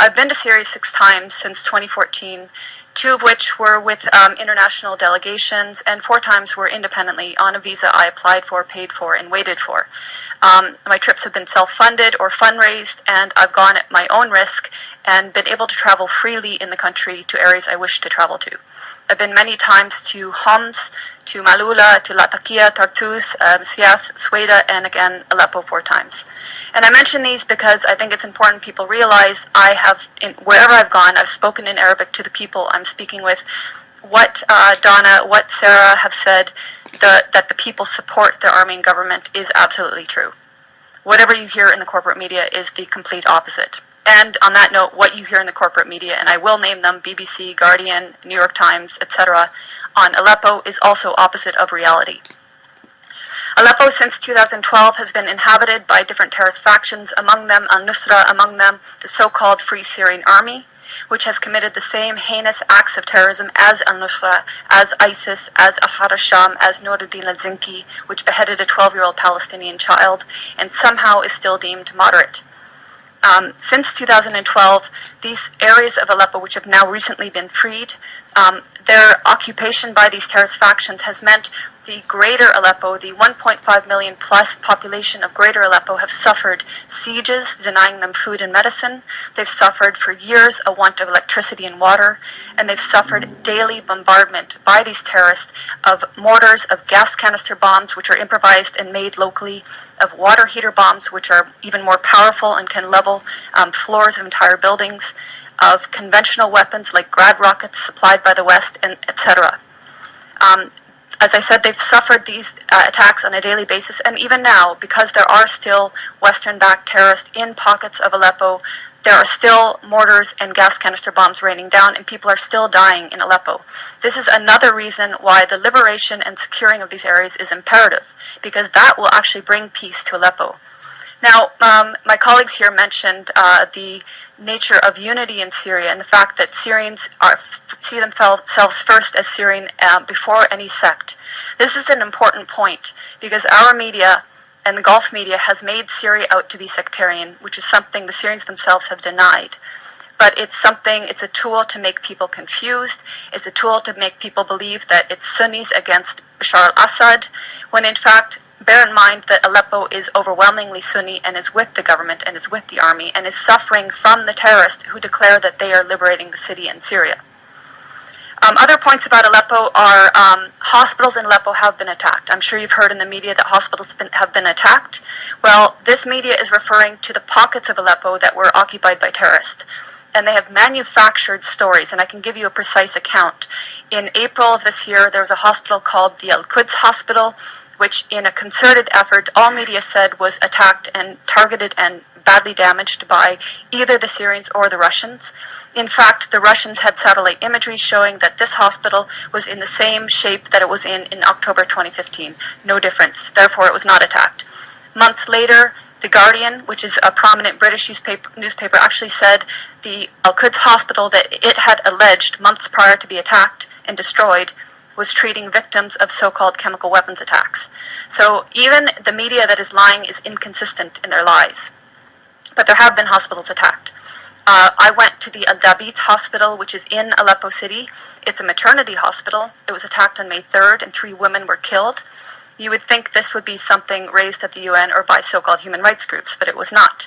I've been to Syria 6 times since 2014, 2 of which were with international delegations, and 4 times were independently on a visa I applied for, paid for, and waited for. My trips have been self-funded or fundraised, and I've gone at my own risk and been able to travel freely in the country to areas I wish to travel to. I've been many times to Homs, to Malula, to Latakia, Tartus, Siath, Sweda, and again Aleppo 4 times. And I mention these because I think it's important people realize wherever I've gone, I've spoken in Arabic to the people I'm speaking with. What Donna, what Sarah have said, that the people support their army and government is absolutely true. Whatever you hear in the corporate media is the complete opposite. And on that note, what you hear in the corporate media, and I will name them, BBC, Guardian, New York Times, etc., on Aleppo is also opposite of reality. Aleppo since 2012 has been inhabited by different terrorist factions, among them al-Nusra, among them the so-called Free Syrian Army, which has committed the same heinous acts of terrorism as al-Nusra, as ISIS, as Ahrar al-Sham, as Nuruddin al-Zinki, which beheaded a 12-year-old Palestinian child, and somehow is still deemed moderate. Since 2012, these areas of Aleppo, which have now recently been freed, their occupation by these terrorist factions has meant the greater Aleppo, the 1.5 million plus population of greater Aleppo, have suffered sieges denying them food and medicine. They've suffered for years a want of electricity and water, and they've suffered daily bombardment by these terrorists of mortars, of gas canister bombs, which are improvised and made locally, of water heater bombs, which are even more powerful and can level floors of entire buildings, of conventional weapons like Grad rockets supplied by the West, and etc. As I said, they've suffered these attacks on a daily basis, and even now, because there are still Western-backed terrorists in pockets of Aleppo, there are still mortars and gas canister bombs raining down, and people are still dying in Aleppo. This is another reason why the liberation and securing of these areas is imperative, because that will actually bring peace to Aleppo. Now, my colleagues here mentioned the nature of unity in Syria and the fact that Syrians see themselves first as Syrian before any sect. This is an important point because our media and the Gulf media has made Syria out to be sectarian, which is something the Syrians themselves have denied. But it's a tool to make people confused. It's a tool to make people believe that it's Sunnis against Bashar al-Assad, when in fact, bear in mind that Aleppo is overwhelmingly Sunni and is with the government and is with the army and is suffering from the terrorists who declare that they are liberating the city in Syria. Other points about Aleppo are hospitals in Aleppo have been attacked. I'm sure you've heard in the media that hospitals have been attacked. Well, this media is referring to the pockets of Aleppo that were occupied by terrorists. And they have manufactured stories, and I can give you a precise account. In April of this year, there was a hospital called the Al-Quds Hospital, which in a concerted effort, all media said was attacked and targeted and badly damaged by either the Syrians or the Russians. In fact, the Russians had satellite imagery showing that this hospital was in the same shape that it was in October 2015. No difference. Therefore, it was not attacked. Months later, The Guardian, which is a prominent British newspaper, actually said the Al-Quds Hospital that it had alleged months prior to be attacked and destroyed was treating victims of so-called chemical weapons attacks. So even the media that is lying is inconsistent in their lies. But there have been hospitals attacked. I went to the Al-Dabit Hospital, which is in Aleppo City. It's a maternity hospital. It was attacked on May 3rd, and 3 women were killed. You would think this would be something raised at the UN or by so-called human rights groups, but it was not.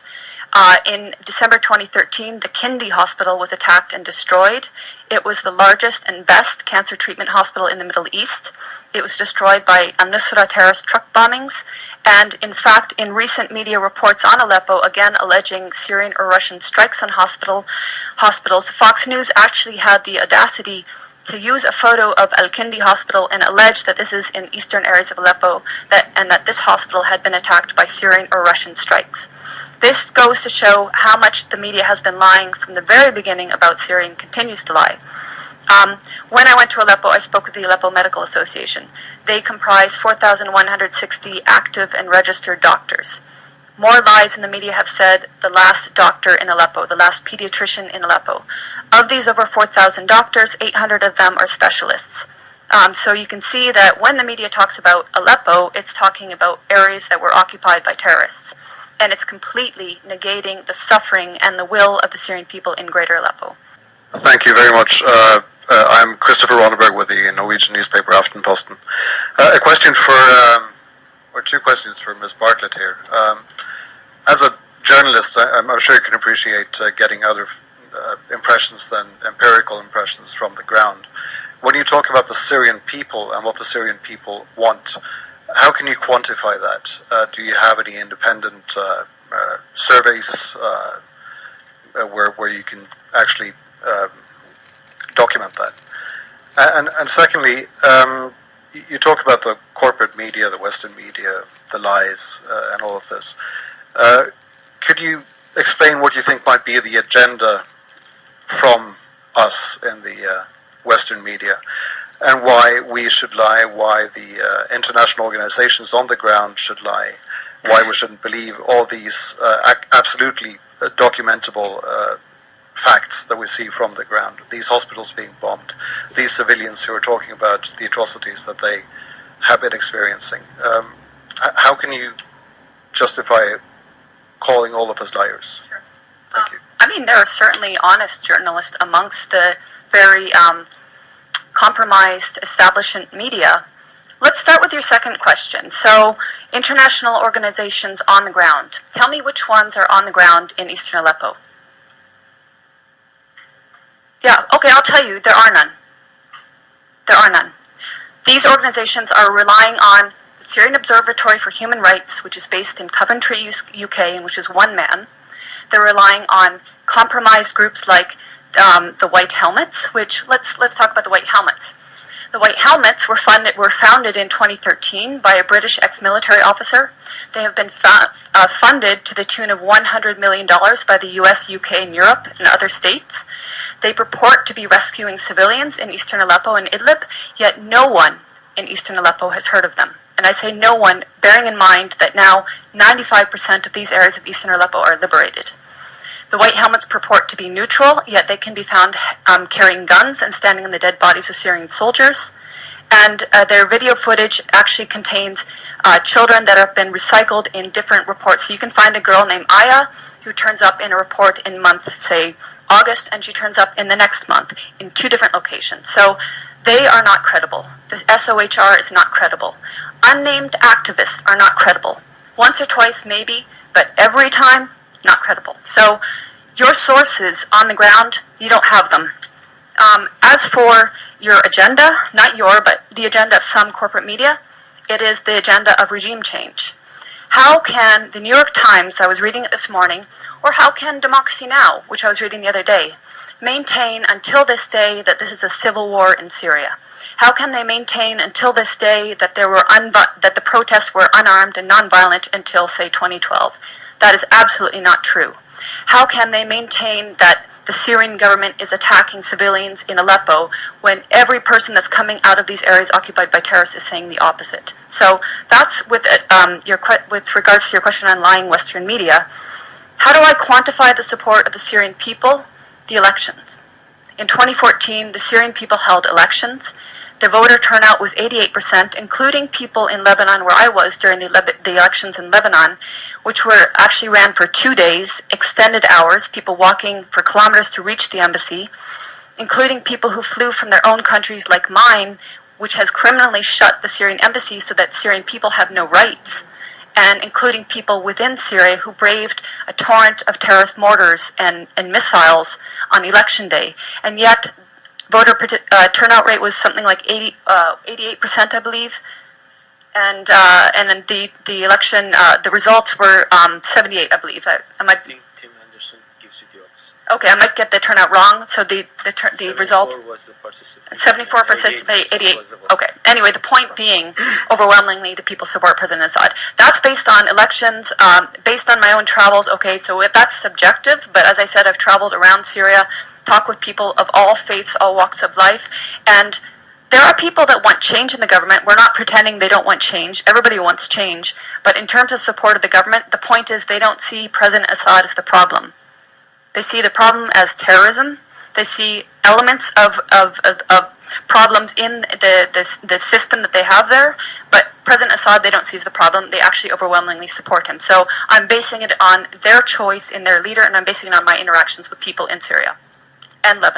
In December 2013, the Kindi Hospital was attacked and destroyed. It was the largest and best cancer treatment hospital in the Middle East. It was destroyed by al-Nusra terrorist truck bombings. And in fact, in recent media reports on Aleppo, again alleging Syrian or Russian strikes on hospitals, Fox News actually had the audacity to use a photo of Al-Kindi Hospital and allege that this is in eastern areas of Aleppo and that this hospital had been attacked by Syrian or Russian strikes. This goes to show how much the media has been lying from the very beginning about Syria and continues to lie. When I went to Aleppo, I spoke with the Aleppo Medical Association. They comprise 4,160 active and registered doctors. More lies in the media have said the last doctor in Aleppo, the last pediatrician in Aleppo. Of these over 4,000 doctors, 800 of them are specialists. So you can see that when the media talks about Aleppo, it's talking about areas that were occupied by terrorists. and it's completely negating the suffering and the will of the Syrian people in Greater Aleppo. Thank you very much. I'm Christopher Ronneberg with the Norwegian newspaper Aftenposten. A question for, or two questions for Ms. Bartlett here. As a journalist, I'm sure you can appreciate getting other impressions than empirical impressions from the ground. When you talk about the Syrian people and what the Syrian people want, how can you quantify that? Do you have any independent surveys where you can actually document that? And secondly, you talk about the corporate media, the Western media, the lies, and all of this. Could you explain what you think might be the agenda from us in the Western media, and why we should lie, why the international organizations on the ground should lie, why we shouldn't believe all these absolutely documentable facts that we see from the ground, these hospitals being bombed, these civilians who are talking about the atrocities that they have been experiencing. How can you justify calling all of us liars? Sure. Thank you. I mean, there are certainly honest journalists amongst the very compromised establishment media. Let's start with your second question. So, international organizations on the ground. Tell me which ones are on the ground in Eastern Aleppo. Yeah, okay, I'll tell you, there are none. There are none. These organizations are relying on the Syrian Observatory for Human Rights, which is based in Coventry, UK, and which is one man. They're relying on compromised groups like the White Helmets, which, let's talk about the White Helmets. The White Helmets were founded in 2013 by a British ex-military officer. They have been funded to the tune of $100 million by the US, UK, and Europe, and other states. They purport to be rescuing civilians in Eastern Aleppo and Idlib, yet no one in Eastern Aleppo has heard of them. And I say no one, bearing in mind that now 95% of these areas of Eastern Aleppo are liberated. The White Helmets purport to be neutral, yet they can be found carrying guns and standing on the dead bodies of Syrian soldiers. And their video footage actually contains children that have been recycled in different reports. So you can find a girl named Aya who turns up in a report in month, say, August, and she turns up in the next month in 2 different locations. So they are not credible. The SOHR is not credible. Unnamed activists are not credible. Once or twice, maybe, but every time, not credible. So your sources on the ground, you don't have them. As for your agenda, not your, but the agenda of some corporate media, it is the agenda of regime change. How can the New York Times, I was reading it this morning, or how can Democracy Now!, which I was reading the other day, maintain until this day that this is a civil war in Syria? How can they maintain until this day that that the protests were unarmed and nonviolent until, say, 2012? That is absolutely not true. How can they maintain that the Syrian government is attacking civilians in Aleppo when every person that's coming out of these areas occupied by terrorists is saying the opposite? So that's with regards to your question on lying Western media. How do I quantify the support of the Syrian people? The elections. In 2014, the Syrian people held elections. The voter turnout was 88%, including people in Lebanon, where I was during the elections in Lebanon, which were actually ran for 2 days, extended hours, people walking for kilometers to reach the embassy, including people who flew from their own countries like mine, which has criminally shut the Syrian embassy so that Syrian people have no rights, and including people within Syria who braved a torrent of terrorist mortars and missiles on election day. And yet, voter turnout rate was something like 88%, I believe, and then the election, the results were 78, I believe. I think Tim Anderson gives you the opposite. Okay, I might get the turnout wrong. So the results. 74 was the participation. 74 participate, 88. Okay. Anyway, the point being, overwhelmingly, the people support President Assad. That's based on elections, based on my own travels. Okay, so that's subjective. But as I said, I've traveled around Syria, talked with people of all faiths, all walks of life, and there are people that want change in the government. We're not pretending they don't want change. Everybody wants change. But in terms of support of the government, the point is they don't see President Assad as the problem. They see the problem as terrorism. They see elements of problems in the system that they have there. But President Assad, they don't see as the problem. They actually overwhelmingly support him. So I'm basing it on their choice in their leader, and I'm basing it on my interactions with people in Syria and Lebanon.